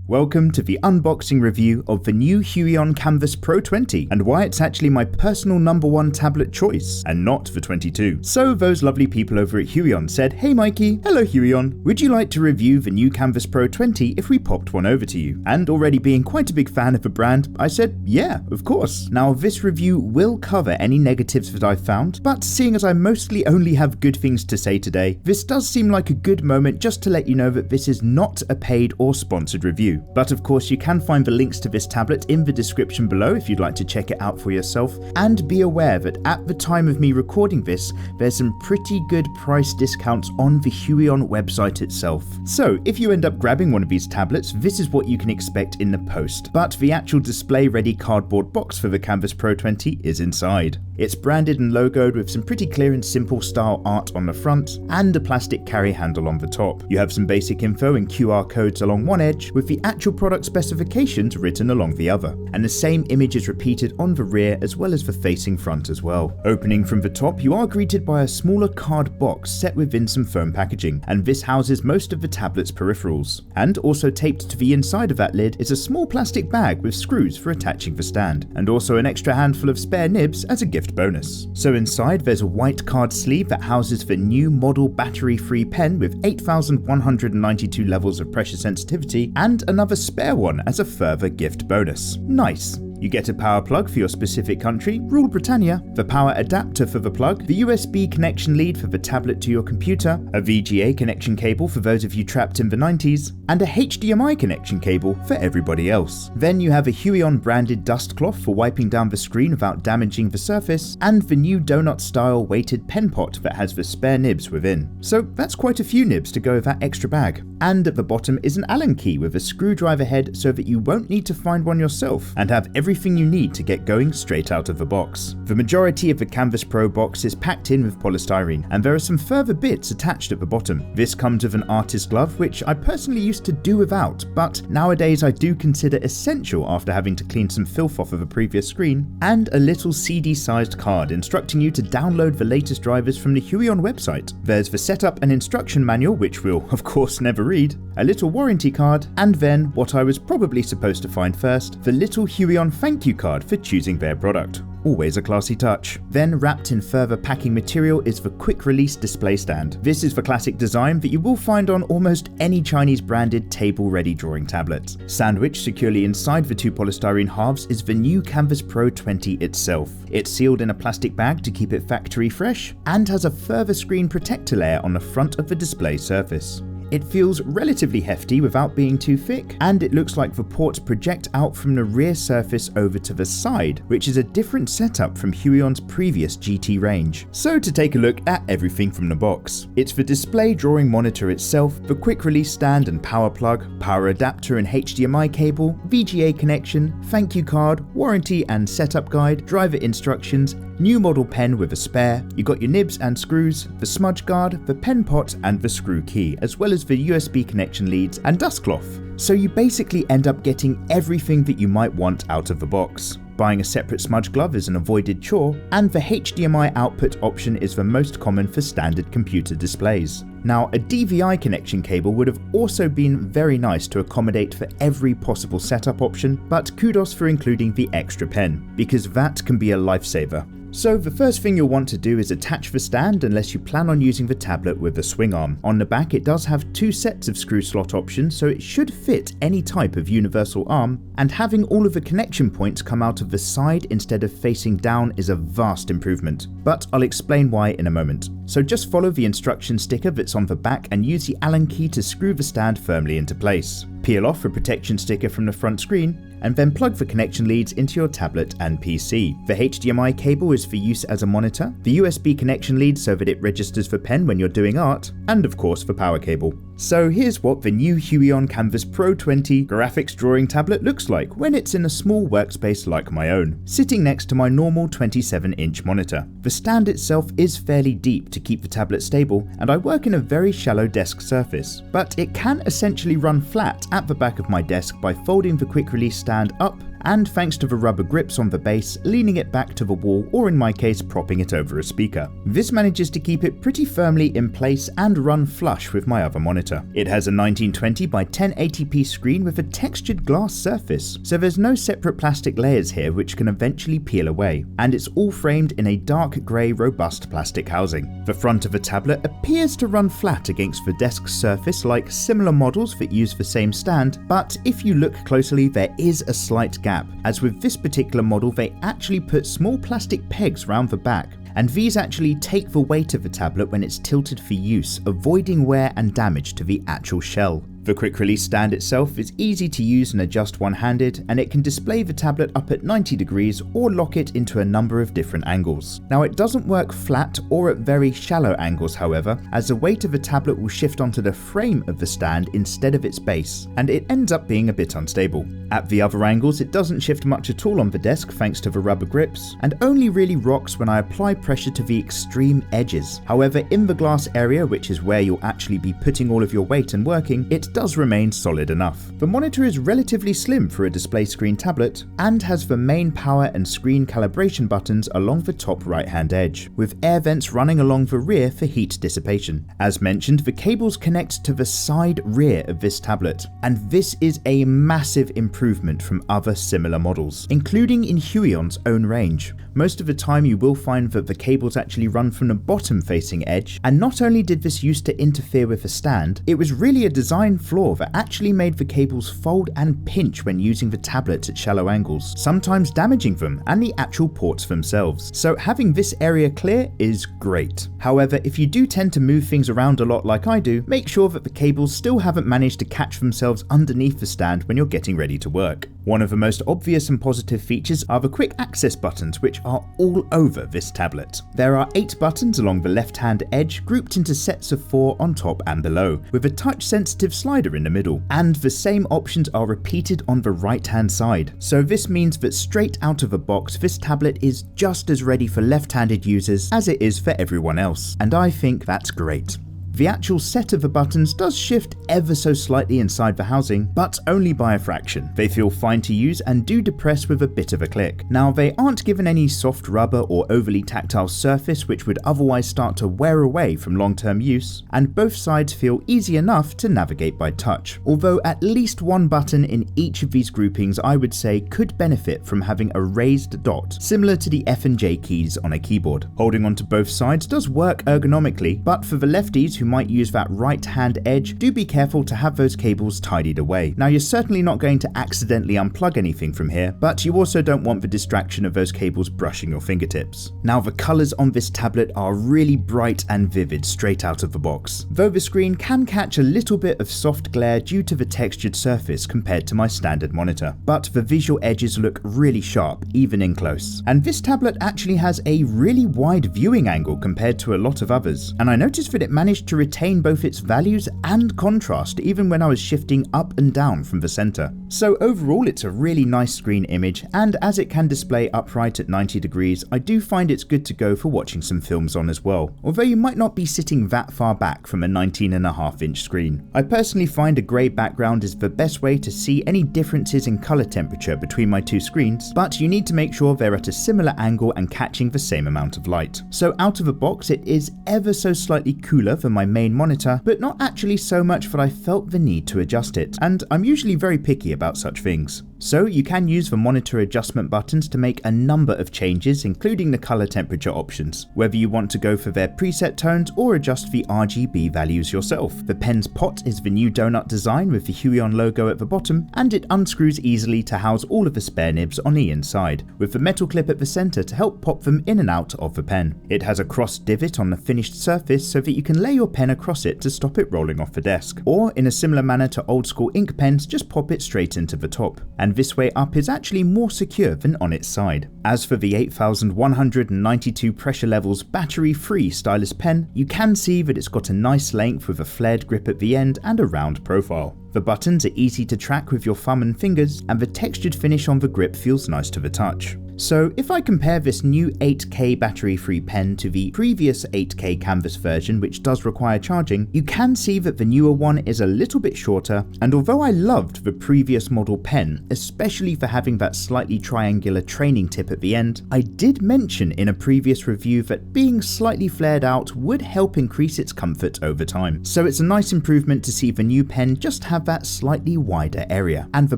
Welcome to the unboxing review of the new Huion Kamvas Pro 20 and why it's actually my personal #1 tablet choice and not the 22. So those lovely people over at Huion said, "Hey Mikey, hello Huion, would you like to review the new Kamvas Pro 20 if we popped one over to you?" And already being quite a big fan of the brand, I said, yeah, of course. Now this review will cover any negatives that I've found, but seeing as I mostly only have good things to say today, this does seem like a good moment just to let you know that this is not a paid or sponsored review. But of course you can find the links to this tablet in the description below if you'd like to check it out for yourself, and be aware that at the time of me recording this, there's some pretty good price discounts on the Huion website itself. So if you end up grabbing one of these tablets, this is what you can expect in the post, but the actual display ready cardboard box for the Kamvas Pro 20 is inside. It's branded and logoed with some pretty clear and simple style art on the front and a plastic carry handle on the top. You have some basic info and QR codes along one edge with the actual product specifications written along the other, and the same image is repeated on the rear as well as the facing front as well. Opening from the top, you are greeted by a smaller card box set within some foam packaging, and this houses most of the tablet's peripherals. And also taped to the inside of that lid is a small plastic bag with screws for attaching the stand, and also an extra handful of spare nibs as a gift bonus. So inside there's a white card sleeve that houses the new model battery-free pen with 8,192 levels of pressure sensitivity and another spare one as a further gift bonus. Nice. You get a power plug for your specific country, Rule Britannia, the power adapter for the plug, the USB connection lead for the tablet to your computer, a VGA connection cable for those of you trapped in the 90s, and a HDMI connection cable for everybody else. Then you have a Huion branded dust cloth for wiping down the screen without damaging the surface, and the new donut style weighted pen pot that has the spare nibs within. So that's quite a few nibs to go with that extra bag. And at the bottom is an Allen key with a screwdriver head so that you won't need to find one yourself, and have everything you need to get going straight out of the box. The majority of the Kamvas Pro box is packed in with polystyrene, and there are some further bits attached at the bottom. This comes with an artist glove, which I personally used to do without, but nowadays I do consider essential after having to clean some filth off of a previous screen, and a little CD-sized card instructing you to download the latest drivers from the Huion website. There's the setup and instruction manual, which we'll of course never read, a little warranty card, and then what I was probably supposed to find first, the little Huion thank you card for choosing their product. Always a classy touch. Then wrapped in further packing material is the quick release display stand. This is the classic design that you will find on almost any Chinese branded table ready drawing tablet. Sandwiched securely inside the two polystyrene halves is the new Kamvas Pro 20 itself. It's sealed in a plastic bag to keep it factory fresh, and has a further screen protector layer on the front of the display surface. It feels relatively hefty without being too thick, and it looks like the ports project out from the rear surface over to the side, which is a different setup from Huion's previous GT range. So to take a look at everything from the box. It's the display drawing monitor itself, the quick release stand and power plug, power adapter and HDMI cable, VGA connection, thank you card, warranty and setup guide, driver instructions, new model pen with a spare, you got your nibs and screws, the smudge guard, the pen pot and the screw key, as well as the USB connection leads and dust cloth. So you basically end up getting everything that you might want out of the box. Buying a separate smudge glove is an avoided chore, and the HDMI output option is the most common for standard computer displays. Now, a DVI connection cable would have also been very nice to accommodate for every possible setup option, but kudos for including the extra pen, because that can be a lifesaver. So the first thing you'll want to do is attach the stand unless you plan on using the tablet with a swing arm. On the back it does have two sets of screw slot options, so it should fit any type of universal arm, and having all of the connection points come out of the side instead of facing down is a vast improvement, but I'll explain why in a moment. So just follow the instruction sticker that's on the back and use the Allen key to screw the stand firmly into place. Peel off the protection sticker from the front screen, and then plug the connection leads into your tablet and PC. The HDMI cable is for use as a monitor, the USB connection lead so that it registers the pen when you're doing art, and of course the power cable. So here's what the new Huion Kamvas Pro 20 graphics drawing tablet looks like when it's in a small workspace like my own, sitting next to my normal 27-inch monitor. The stand itself is fairly deep to keep the tablet stable, and I work in a very shallow desk surface, but it can essentially run flat at the back of my desk by folding the quick release stand up and thanks to the rubber grips on the base, leaning it back to the wall, or in my case propping it over a speaker. This manages to keep it pretty firmly in place and run flush with my other monitor. It has a 1920 by 1080p screen with a textured glass surface, so there's no separate plastic layers here which can eventually peel away, and it's all framed in a dark grey robust plastic housing. The front of the tablet appears to run flat against the desk's surface like similar models that use the same stand, but if you look closely there is a slight gap, as with this particular model they actually put small plastic pegs round the back, and these actually take the weight of the tablet when it's tilted for use, avoiding wear and damage to the actual shell. The quick release stand itself is easy to use and adjust one-handed, and it can display the tablet up at 90 degrees or lock it into a number of different angles. Now it doesn't work flat or at very shallow angles however, as the weight of the tablet will shift onto the frame of the stand instead of its base, and it ends up being a bit unstable. At the other angles it doesn't shift much at all on the desk thanks to the rubber grips, and only really rocks when I apply pressure to the extreme edges. However, in the glass area, which is where you'll actually be putting all of your weight and working, it does remain solid enough. The monitor is relatively slim for a display screen tablet, and has the main power and screen calibration buttons along the top right hand edge, with air vents running along the rear for heat dissipation. As mentioned, the cables connect to the side rear of this tablet, and this is a massive improvement from other similar models, including in Huion's own range. Most of the time you will find that the cables actually run from the bottom facing edge, and not only did this used to interfere with the stand, it was really a design flaw that actually made the cables fold and pinch when using the tablet at shallow angles, sometimes damaging them and the actual ports themselves. So having this area clear is great. However, if you do tend to move things around a lot like I do, make sure that the cables still haven't managed to catch themselves underneath the stand when you're getting ready to work. One of the most obvious and positive features are the quick access buttons, which are all over this tablet. There are 8 buttons along the left hand edge, grouped into sets of 4 on top and below, with a touch sensitive slider in the middle, and the same options are repeated on the right hand side. So this means that straight out of the box this tablet is just as ready for left-handed users as it is for everyone else, and I think that's great. The actual set of the buttons does shift ever so slightly inside the housing, but only by a fraction. They feel fine to use and do depress with a bit of a click. Now they aren't given any soft rubber or overly tactile surface which would otherwise start to wear away from long-term use, and both sides feel easy enough to navigate by touch. Although at least one button in each of these groupings I would say could benefit from having a raised dot, similar to the F and J keys on a keyboard. Holding onto both sides does work ergonomically, but for the lefties who might use that right hand edge, do be careful to have those cables tidied away. Now you're certainly not going to accidentally unplug anything from here, but you also don't want the distraction of those cables brushing your fingertips. Now the colours on this tablet are really bright and vivid straight out of the box, though the screen can catch a little bit of soft glare due to the textured surface compared to my standard monitor, but the visual edges look really sharp even in close. And this tablet actually has a really wide viewing angle compared to a lot of others, and I noticed that it managed to retain both its values and contrast even when I was shifting up and down from the center. So overall it's a really nice screen image, and as it can display upright at 90 degrees, I do find it's good to go for watching some films on as well, although you might not be sitting that far back from a 19.5-inch screen. I personally find a grey background is the best way to see any differences in color temperature between my two screens, but you need to make sure they're at a similar angle and catching the same amount of light. So out of the box it is ever so slightly cooler than my main monitor, but not actually so much that I felt the need to adjust it, and I'm usually very picky about such things. So you can use the monitor adjustment buttons to make a number of changes, including the color temperature options, whether you want to go for their preset tones or adjust the RGB values yourself. The pen's pot is the new donut design with the Huion logo at the bottom, and it unscrews easily to house all of the spare nibs on the inside, with the metal clip at the center to help pop them in and out of the pen. It has a cross divot on the finished surface so that you can lay your pen across it to stop it rolling off the desk, or in a similar manner to old school ink pens, just pop it straight into the top, and this way up is actually more secure than on its side. As for the 8192 pressure levels battery free stylus pen, you can see that it's got a nice length with a flared grip at the end and a round profile. The buttons are easy to track with your thumb and fingers, and the textured finish on the grip feels nice to the touch. So if I compare this new 8K battery-free pen to the previous 8K canvas version, which does require charging, you can see that the newer one is a little bit shorter, and although I loved the previous model pen, especially for having that slightly triangular training tip at the end, I did mention in a previous review that being slightly flared out would help increase its comfort over time. So it's a nice improvement to see the new pen just have that slightly wider area. And the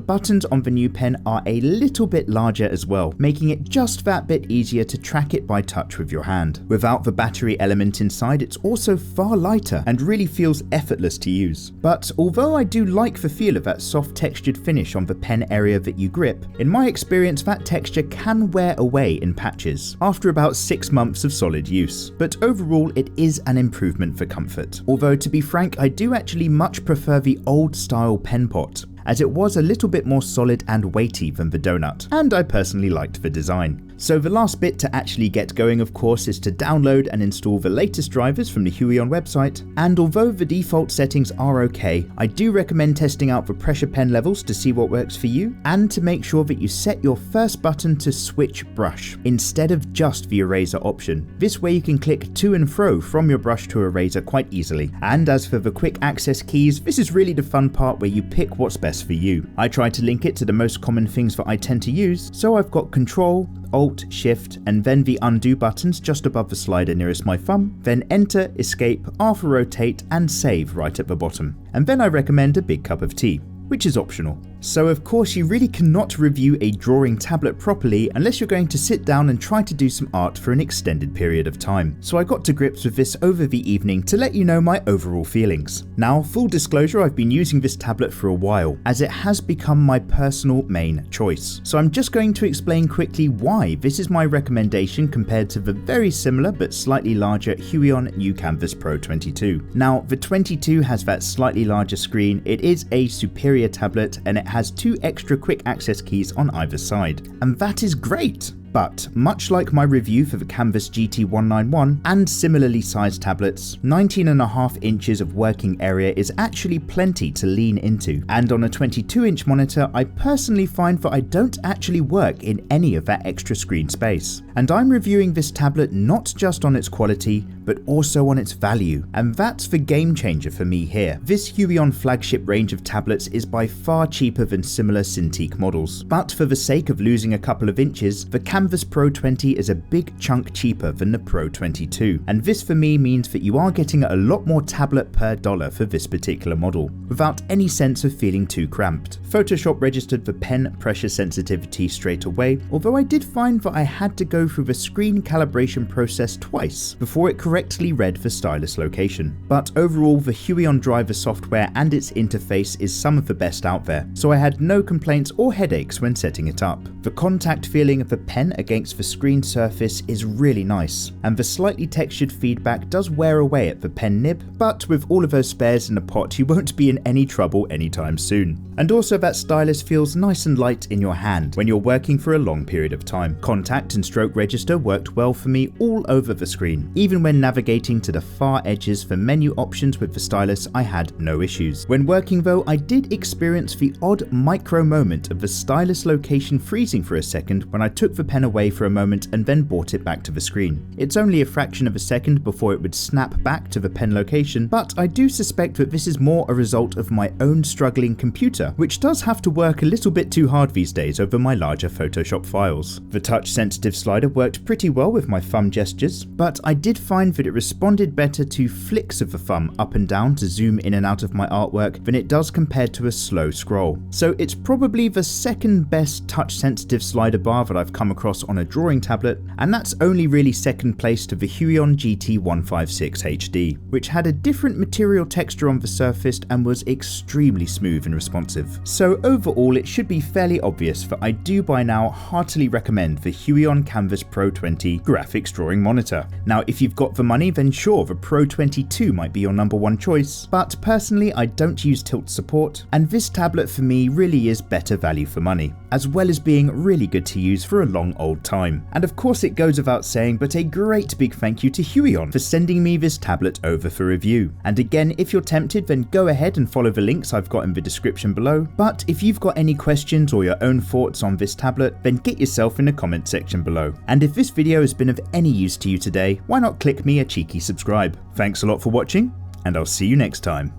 buttons on the new pen are a little bit larger as well, making it just that bit easier to track it by touch with your hand. Without the battery element inside, it's also far lighter and really feels effortless to use. But although I do like the feel of that soft textured finish on the pen area that you grip, in my experience that texture can wear away in patches after about 6 months of solid use. But overall it is an improvement for comfort. Although to be frank, I do actually much prefer the old style pen pot, as it was a little bit more solid and weighty than the donut, and I personally liked the design. So the last bit to actually get going, of course, is to download and install the latest drivers from the Huion website, and although the default settings are okay, I do recommend testing out the pressure pen levels to see what works for you, and to make sure that you set your first button to switch brush, instead of just the eraser option. This way you can click to and fro from your brush to eraser quite easily. And as for the quick access keys, this is really the fun part where you pick what's best for you. I try to link it to the most common things that I tend to use, so I've got Control, Alt, Shift, and then the undo buttons just above the slider nearest my thumb, then Enter, Escape, R for rotate, and Save right at the bottom. And then I recommend a big cup of tea, which is optional. So of course you really cannot review a drawing tablet properly unless you're going to sit down and try to do some art for an extended period of time. So I got to grips with this over the evening to let you know my overall feelings. Now, full disclosure, I've been using this tablet for a while, as it has become my personal main choice. So I'm just going to explain quickly why this is my recommendation compared to the very similar but slightly larger Huion Kamvas Pro 22. Now, the 22 has that slightly larger screen, it is a superior tablet, and it has 2 extra quick access keys on either side, and that is great. But much like my review for the Kamvas GT191 and similarly sized tablets, 19.5 inches of working area is actually plenty to lean into, and on a 22-inch monitor I personally find that I don't actually work in any of that extra screen space. And I'm reviewing this tablet not just on its quality, but also on its value, and that's the game changer for me here. This Huion flagship range of tablets is by far cheaper than similar Cintiq models, but for the sake of losing a couple of inches, the Kamvas Pro 20 is a big chunk cheaper than the Pro 22, and this for me means that you are getting a lot more tablet per dollar for this particular model, without any sense of feeling too cramped. Photoshop registered the pen pressure sensitivity straight away, although I did find that I had to go through the screen calibration process twice before it correctly read the stylus location. But overall, the Huion driver software and its interface is some of the best out there, so I had no complaints or headaches when setting it up. The contact feeling of the pen against the screen surface is really nice, and the slightly textured feedback does wear away at the pen nib, but with all of those spares in a pot you won't be in any trouble anytime soon. And also that stylus feels nice and light in your hand when you're working for a long period of time. Contact and stroke register worked well for me all over the screen. Even when navigating to the far edges for menu options with the stylus, I had no issues. When working though, I did experience the odd micro moment of the stylus location freezing for a second when I took the pen away for a moment and then brought it back to the screen. It's only a fraction of a second before it would snap back to the pen location, but I do suspect that this is more a result of my own struggling computer, which does have to work a little bit too hard these days over my larger Photoshop files. The touch sensitive slider worked pretty well with my thumb gestures, but I did find that it responded better to flicks of the thumb up and down to zoom in and out of my artwork than it does compared to a slow scroll. So it's probably the second best touch sensitive slider bar that I've come across on a drawing tablet, and that's only really second place to the Huion GT156 HD, which had a different material texture on the surface and was extremely smooth and responsive. So overall it should be fairly obvious that I do by now heartily recommend the Huion Kamvas Kamvas Pro 20 graphics drawing monitor. Now, if you've got the money, then sure, the Pro 22 might be your number one choice, but personally I don't use tilt support, and this tablet for me really is better value for money, as well as being really good to use for a long old time. And of course it goes without saying, but a great big thank you to Huion for sending me this tablet over for review. And again, if you're tempted, then go ahead and follow the links I've got in the description below. But if you've got any questions or your own thoughts on this tablet, then get yourself in the comment section below. And if this video has been of any use to you today, why not click me a cheeky subscribe? Thanks a lot for watching, and I'll see you next time.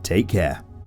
Take care.